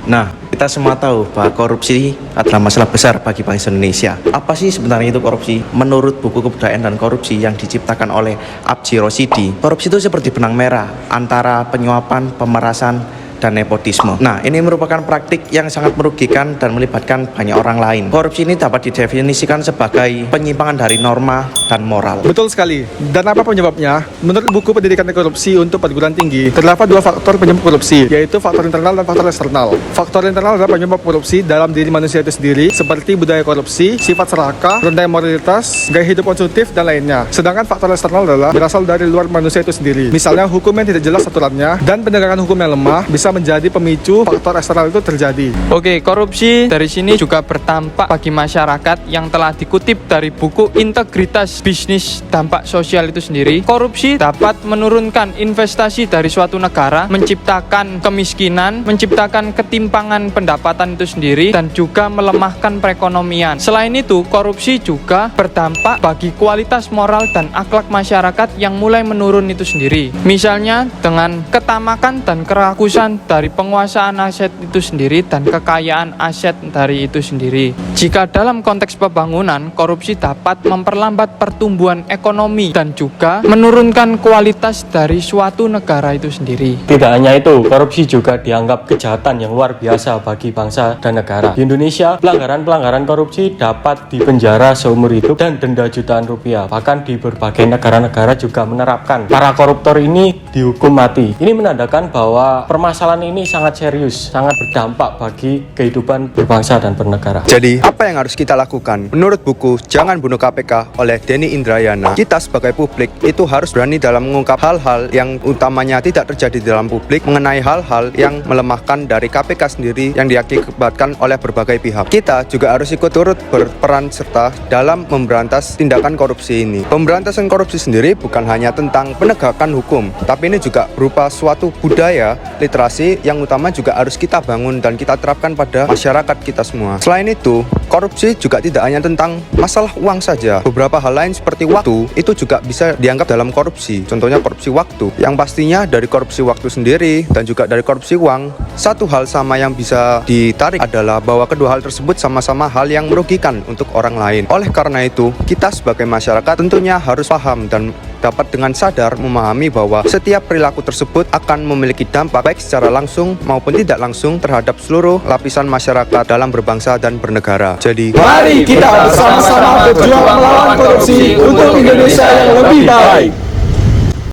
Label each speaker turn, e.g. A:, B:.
A: Nah, kita semua tahu bahwa korupsi adalah masalah besar bagi bangsa Indonesia. Apa sih sebenarnya itu korupsi? Menurut buku Kebudayaan dan Korupsi yang diciptakan oleh Abji Rosidi, korupsi itu seperti benang merah antara penyuapan, pemerasan, dan nepotisme. Nah, ini merupakan praktik yang sangat merugikan dan melibatkan banyak orang lain. Korupsi ini dapat didefinisikan sebagai penyimpangan dari norma dan moral.
B: Betul sekali. Dan apa penyebabnya? Menurut buku Pendidikan Korupsi untuk perguruan tinggi, terdapat dua faktor penyebab korupsi, yaitu faktor internal dan faktor eksternal. Faktor internal adalah penyebab korupsi dalam diri manusia itu sendiri, seperti budaya korupsi, sifat serakah, rendah moralitas, gaya hidup konsumtif, dan lainnya. Sedangkan faktor eksternal adalah berasal dari luar manusia itu sendiri. Misalnya hukum yang tidak jelas aturannya, dan penegakan hukum yang lemah bisa menjadi pemicu faktor eksternal itu terjadi.
C: Oke, korupsi dari sini juga berdampak bagi masyarakat yang telah dikutip dari buku Integritas Bisnis Dampak Sosial itu sendiri. Korupsi dapat menurunkan investasi dari suatu negara, menciptakan kemiskinan, menciptakan ketimpangan pendapatan itu sendiri, dan juga melemahkan perekonomian. Selain itu, korupsi juga berdampak bagi kualitas moral dan akhlak masyarakat yang mulai menurun itu sendiri. Misalnya dengan ketamakan dan kerakusan dari penguasaan aset itu sendiri dan kekayaan aset dari itu sendiri. Jika dalam konteks pembangunan, korupsi dapat memperlambat pertumbuhan ekonomi dan juga menurunkan kualitas dari suatu negara itu sendiri.
D: Tidak hanya itu, korupsi juga dianggap kejahatan yang luar biasa bagi bangsa dan negara. Di Indonesia, pelanggaran-pelanggaran korupsi dapat dipenjara seumur hidup dan denda jutaan rupiah. Bahkan di berbagai negara-negara juga menerapkan para koruptor ini dihukum mati. Ini menandakan bahwa permasalahan ini sangat serius, sangat berdampak bagi kehidupan berbangsa dan bernegara.
E: Jadi, apa yang harus kita lakukan? Menurut buku Jangan Bunuh KPK oleh Denny Indrayana, kita sebagai publik itu harus berani dalam mengungkap hal-hal yang utamanya tidak terjadi di dalam publik, mengenai hal-hal yang melemahkan dari KPK sendiri yang diakibatkan oleh berbagai pihak. Kita juga harus ikut turut berperan serta dalam memberantas tindakan korupsi ini. Pemberantasan korupsi sendiri bukan hanya tentang penegakan hukum, tapi ini juga berupa suatu budaya literasi yang utama juga harus kita bangun dan kita terapkan pada masyarakat kita semua. Selain itu, korupsi juga tidak hanya tentang masalah uang saja. Beberapa hal lain seperti waktu itu juga bisa dianggap dalam korupsi. Contohnya korupsi waktu. Yang pastinya dari korupsi waktu sendiri dan juga dari korupsi uang, satu hal sama yang bisa ditarik adalah bahwa kedua hal tersebut sama-sama hal yang merugikan untuk orang lain. Oleh karena itu, kita sebagai masyarakat tentunya harus paham dan dapat dengan sadar memahami bahwa setiap perilaku tersebut akan memiliki dampak baik secara langsung maupun tidak langsung terhadap seluruh lapisan masyarakat dalam berbangsa dan bernegara. Jadi,
B: Mari kita bersama-sama berjuang melawan korupsi untuk Indonesia yang lebih baik.